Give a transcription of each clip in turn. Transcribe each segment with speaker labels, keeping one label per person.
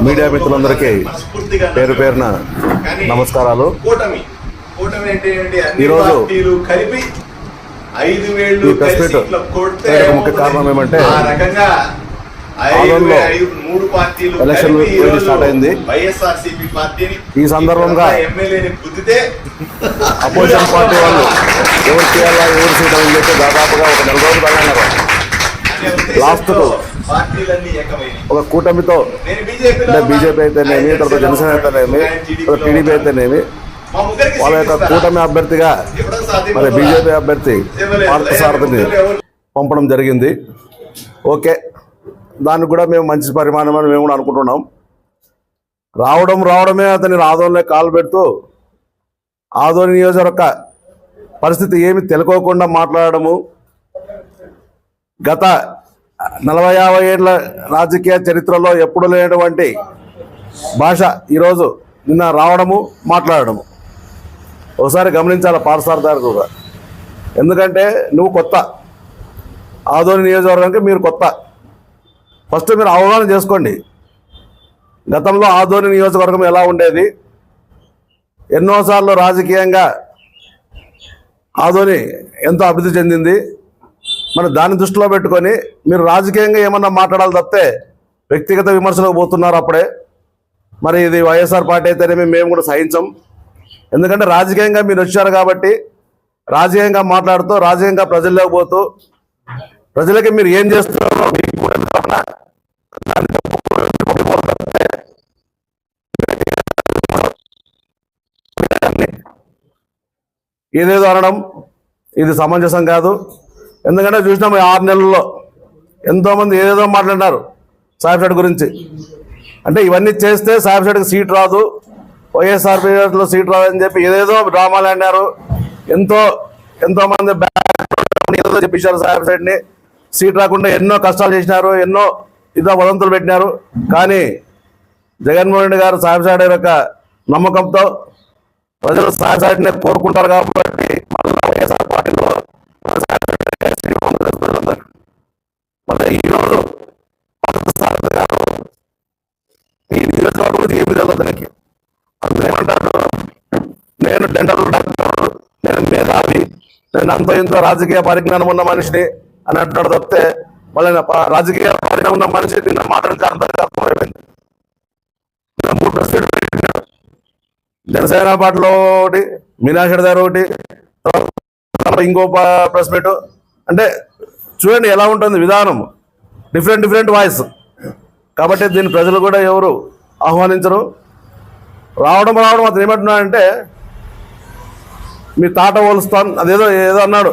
Speaker 1: Media మిత్రులందరికీ పేరు పేరున నమస్కారాలు. ఈరోజు ఈ ప్రెస్ మీట్ ముఖ్య కారణం ఏమంటే ఆందోళనలో ఎలక్షన్ స్టార్ట్ అయింది. ఈ సందర్భంగా అపోజిషన్ పార్టీ వాళ్ళు ఎవరు చేయాలా ఎవరు చేయడం చెప్పి దాదాపుగా ఒక 4 రోజులు వెళ్ళారు. లాస్ట్ ఒక కూటమితో అంటే బీజేపీ అయితేనేమి, తర్వాత జనసేన అయితేనేమి, టీడీపీ అయితేనేమి వాళ్ళ యొక్క కూటమి అభ్యర్థిగా మరి బీజేపీ అభ్యర్థి పార్థసారథిని పంపడం జరిగింది. ఓకే, దానికి కూడా మేము మంచి పరిమాణం అని మేము కూడా అనుకుంటున్నాం. రావడమే అతని ఆదోళనలో కాలు పెడుతూ ఆదోళన నియోజకవర్గ పరిస్థితి ఏమి తెలుకోకుండా మాట్లాడము, గత 40-50 ఏళ్ల రాజకీయ చరిత్రలో ఎప్పుడు లేనటువంటి భాష ఈరోజు నిన్న రావడము, మాట్లాడము ఒకసారి గమనించాలి పార్థసారథి కూడా. ఎందుకంటే నువ్వు కొత్త, ఆదోని నియోజకవర్గానికి మీరు కొత్త. ఫస్ట్ మీరు అవగాహన చేసుకోండి. గతంలో ఆదోని నియోజకవర్గం ఎలా ఉండేది, ఎన్నోసార్లు రాజకీయంగా ఆదోని ఎంతో అభివృద్ధి చెందింది. మరి దాన్ని దృష్టిలో పెట్టుకొని మీరు రాజకీయంగా ఏమన్నా మాట్లాడాలి తప్పితే వ్యక్తిగత విమర్శలకు పోతున్నారు. అప్పుడే మరి ఇది వైఎస్ఆర్ పార్టీ అయితేనేమి మేము కూడా సహించం. ఎందుకంటే రాజకీయంగా మీరు వచ్చారు కాబట్టి రాజకీయంగా మాట్లాడుతూ రాజకీయంగా ప్రజల్లోకి పోతూ ప్రజలకి మీరు ఏం చేస్తున్నారో మీకు ఏదేదో అనడం ఇది సమంజసం కాదు. ఎందుకంటే చూసినాం 6 నెలల్లో ఎంతోమంది ఏదేదో మాట్లాడినారు సాహెబ్ షెడ్ గురించి. అంటే ఇవన్నీ చేస్తే సాహెబ్ షెడ్కి సీట్ రాదు, వైఎస్ఆర్ పీరియడ్లో సీట్ రాదని చెప్పి ఏదేదో డ్రామాలు ఆడినారు. ఎంతోమంది ఏదో చెప్పించారు సాహెబ్ షెడ్ని. సీట్ రాకుండా ఎన్నో కష్టాలు చేసినారు, ఎన్నో వదంతులు పెట్టినారు. కానీ జగన్మోహన్ రెడ్డి గారు సాహెబ్ షెడ్ యొక్క నమ్మకంతో ప్రజలు సాహెబ్ షెడ్ని కోరుకుంటారు కాబట్టి మళ్ళీ వైఎస్ఆర్ పార్టీలో మళ్ళీ ఈరోజు పార్థసారథి గారు ఈ నియోజకవర్గం ఏమి తెలియదు. అందులో ఏమంటారు, నేను డెంటల్ డాక్టర్, నేను మేధావి, నేను అంత ఇంత రాజకీయ పరిజ్ఞానం ఉన్న మనిషిని అని అంటాడు తప్పితే మళ్ళీ రాజకీయ పరిజ్ఞానం ఉన్న మనిషి నిన్న మాట్లాడితే అర్థమైపోయింది. 3 ప్రెస్ మీట్లు పెట్టినాడు. జనసేన పార్టీలో ఒకటి, మీనాక్షి గారు ఒకటి, ఇంకో ప్రెస్ మీట్. అంటే చూడండి ఎలా ఉంటుంది విధానం, డిఫరెంట్ వాయిస్. కాబట్టి దీన్ని ప్రజలు కూడా ఎవరు ఆహ్వానించరు. రావడం అతను ఏమంటున్నాడంటే మీ తాట పోలుస్తాను ఏదో అన్నాడు,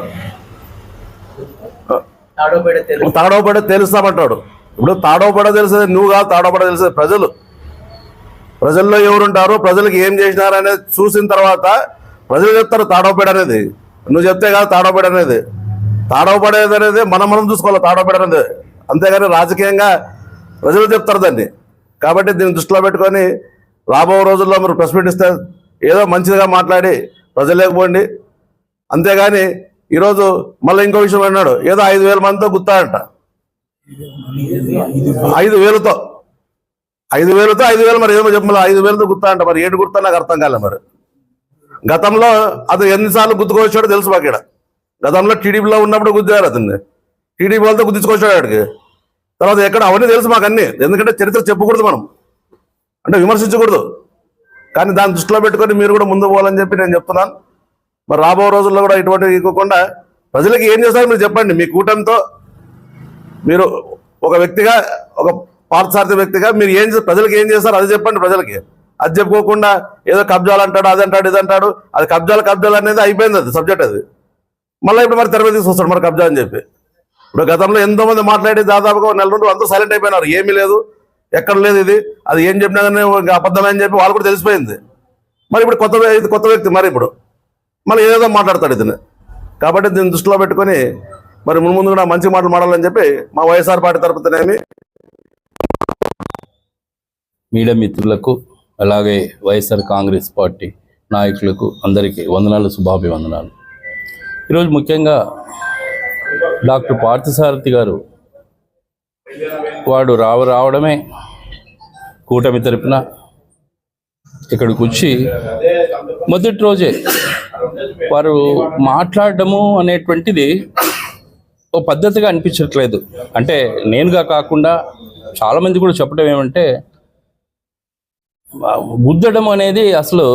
Speaker 1: తాడవపేట తెలుస్తామంటాడు. ఇప్పుడు తాడవపేట తెలిసేది నువ్వు కాదు, తాడవపేట తెలిసేది ప్రజల్లో ఎవరుంటారు, ప్రజలకు ఏం చేసినారు అనేది చూసిన తర్వాత ప్రజలు చెప్తారు తాడవపేట అనేది. నువ్వు చెప్తే కాదు తాడవపేట అనేది. తాడవపడేది అనేది మనం చూసుకోవాలి తాడవపేట అనేది, అంతేగాని రాజకీయంగా ప్రజలు చెప్తారు దాన్ని. కాబట్టి దీన్ని దృష్టిలో పెట్టుకొని రాబో రోజుల్లో మీరు ప్రెస్ మీట్ ఇస్తే ఏదో మంచిగా మాట్లాడి ప్రజలకు పోండి. అంతేగాని ఈరోజు మళ్ళీ ఇంకో విషయం అన్నాడు, ఏదో 5,000 మందితో గుర్తాడంట. 5,000తో 5,000 మరి ఏమో చెప్పాలి, 5,000తో గుర్తాడంట. మరి ఏడు గుర్తా నాకు అర్థం కాలే. మరి గతంలో అది ఎన్నిసార్లు గుర్తుకొచ్చాడో తెలుసు మాకు. ఇక్కడ గతంలో టీడీపీలో ఉన్నప్పుడు గుద్దారు అతన్ని, టీడీపీ వాళ్ళతో గుర్తించుకొచ్చాడు ఆడికి. తర్వాత ఎక్కడ అవన్నీ తెలుసు మాకు అన్నీ. ఎందుకంటే చరిత్ర చెప్పకూడదు, మనం అంటే విమర్శించకూడదు. కానీ దాన్ని దృష్టిలో పెట్టుకొని మీరు కూడా ముందు పోవాలని చెప్పి నేను చెప్తున్నాను. మరి రాబో రోజుల్లో కూడా ఇటువంటి ఇవ్వకుండా ప్రజలకి ఏం చేస్తారో మీరు చెప్పండి. మీ కూటమితో మీరు ఒక వ్యక్తిగా, ఒక పార్థసారథి వ్యక్తిగా మీరు ప్రజలకు ఏం చేస్తారో అది చెప్పండి ప్రజలకి. అది చెప్పుకోకుండా ఏదో కబ్జాలు అంటాడు, అది అంటాడు, ఇది అంటాడు. అది కబ్జాలు అనేది అయిపోయింది, అది సబ్జెక్ట్. అది మళ్ళీ ఇప్పుడు మరి తెర మీద తీసుకొస్తాడు మరి కబ్జా అని చెప్పి. ఇప్పుడు గతంలో ఎంతోమంది మాట్లాడి దాదాపుగా 1 నెల నుండి అందరూ సైలెంట్ అయిపోయినారు. ఏమీ లేదు, ఎక్కడ లేదు, అది ఏం చెప్పినా కానీ అబద్ధమే అని చెప్పి వాళ్ళు కూడా తెలిసిపోయింది. మరి ఇప్పుడు కొత్త వ్యక్తి మరి ఇప్పుడు మళ్ళీ ఏదో మాట్లాడతాడు ఇతను. కాబట్టి దీన్ని దృష్టిలో పెట్టుకొని మరి ముందు కూడా మంచి మాటలు మాట్లాడాలని చెప్పి మా వైఎస్ఆర్ పార్టీ తరపుతనేమి
Speaker 2: మీడియా మిత్రులకు అలాగే వైఎస్ఆర్ కాంగ్రెస్ పార్టీ నాయకులకు అందరికీ వందనాలు, శుభాభివందనాలు. ఈరోజు ముఖ్యంగా డాక్టర్ పార్థసారథి గారు వాడు రావడమే కూటమి తరపున ఇక్కడికి వచ్చి మొదటి రోజే వారు మాట్లాడటము అనేటువంటిది ఓ పద్ధతిగా అనిపించట్లేదు. అంటే నేనుగా కాకుండా చాలామంది కూడా చెప్పడం ఏమంటే, గుద్దడం అనేది అసలు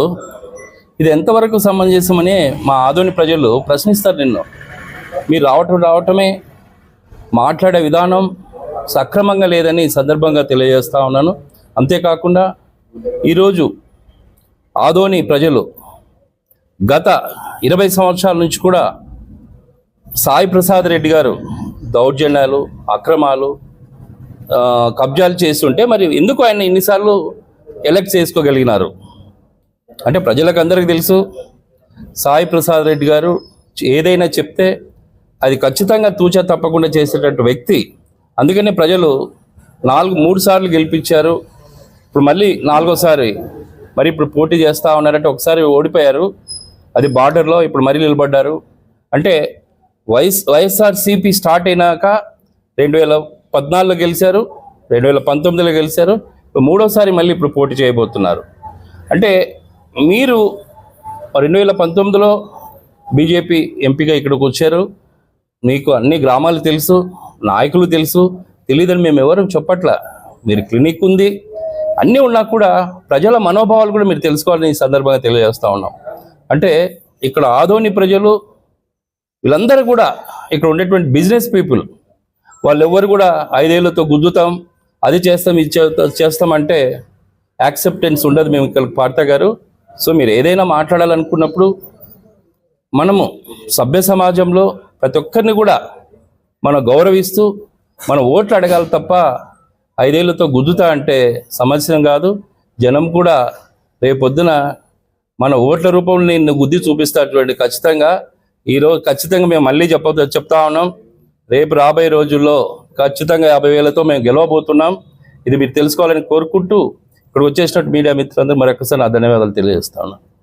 Speaker 2: ఇది ఎంతవరకు సమంజసమని మా ఆదోని ప్రజలు ప్రశ్నిస్తారు నిన్ను. మీరు రావటమే మాట్లాడే విధానం సక్రమంగా లేదని ఈ సందర్భంగా తెలియజేస్తా ఉన్నాను. అంతేకాకుండా ఈరోజు ఆదోని ప్రజలు గత 20 సంవత్సరాల నుంచి కూడా సాయి ప్రసాద్ రెడ్డి గారు దౌర్జన్యాలు, అక్రమాలు, కబ్జాలు చేస్తుంటే మరి ఎందుకు ఆయన ఇన్నిసార్లు ఎలక్ట్ చేసుకోగలిగినారు అంటే ప్రజలకు అందరికీ తెలుసు. సాయి ప్రసాద్ రెడ్డి గారు ఏదైనా చెప్తే అది ఖచ్చితంగా తూచా తప్పకుండా చేసేటట్టు వ్యక్తి. అందుకనే ప్రజలు 3 సార్లు గెలిపించారు. ఇప్పుడు మళ్ళీ 4వసారి మరి ఇప్పుడు పోటీ చేస్తూ ఉన్నారంటే, ఒకసారి ఓడిపోయారు, అది బార్డర్లో, ఇప్పుడు మరీ నిలబడ్డారు. అంటే వైఎస్ఆర్సీపీ స్టార్ట్ అయినాక 2014లో గెలిచారు, 2019లో గెలిచారు, 3వసారి మళ్ళీ ఇప్పుడు పోటీ చేయబోతున్నారు. అంటే మీరు 2019లో బీజేపీ ఎంపీగా ఇక్కడికి వచ్చారు, మీకు అన్ని గ్రామాలు తెలుసు, నాయకులు తెలుసు, తెలియదని మేము ఎవరు చెప్పట్లా. మీరు క్లినిక్ ఉంది, అన్నీ ఉన్నా కూడా ప్రజల మనోభావాలు కూడా మీరు తెలుసుకోవాలని ఈ సందర్భంగా తెలియజేస్తూ ఉన్నాం. అంటే ఇక్కడ ఆదోని ప్రజలు వీళ్ళందరూ కూడా ఇక్కడ ఉండేటువంటి బిజినెస్ పీపుల్, వాళ్ళు ఎవరు కూడా 5 ఏళ్లతో గుద్దుతాం, అది చేస్తాం, ఇది చేస్తామంటే యాక్సెప్టెన్స్ ఉండదు మేము ఇక్కడ పార్తా గారు. సో మీరు ఏదైనా మాట్లాడాలనుకున్నప్పుడు మనము సభ్య సమాజంలో ప్రతి ఒక్కరిని కూడా మనం గౌరవిస్తూ మన ఓట్లు అడగాలి తప్ప 5 ఏళ్లతో గుద్దుతా అంటే సమస్యం కాదు. జనం కూడా రేపొద్దున మన ఓట్ల రూపంలో నిన్ను గుద్ది చూపిస్తాటువంటి ఖచ్చితంగా ఈరోజు ఖచ్చితంగా మేము మళ్ళీ చెప్తా ఉన్నాం. రేపు రాబోయే రోజుల్లో ఖచ్చితంగా 50,000తో మేము గెలవబోతున్నాం. ఇది మీరు తెలుసుకోవాలని కోరుకుంటూ ఇక్కడ వచ్చేసినట్టు మీడియా మిత్రులందరూ మరొకసారి నా ధన్యవాదాలు తెలియజేస్తా ఉన్నాను.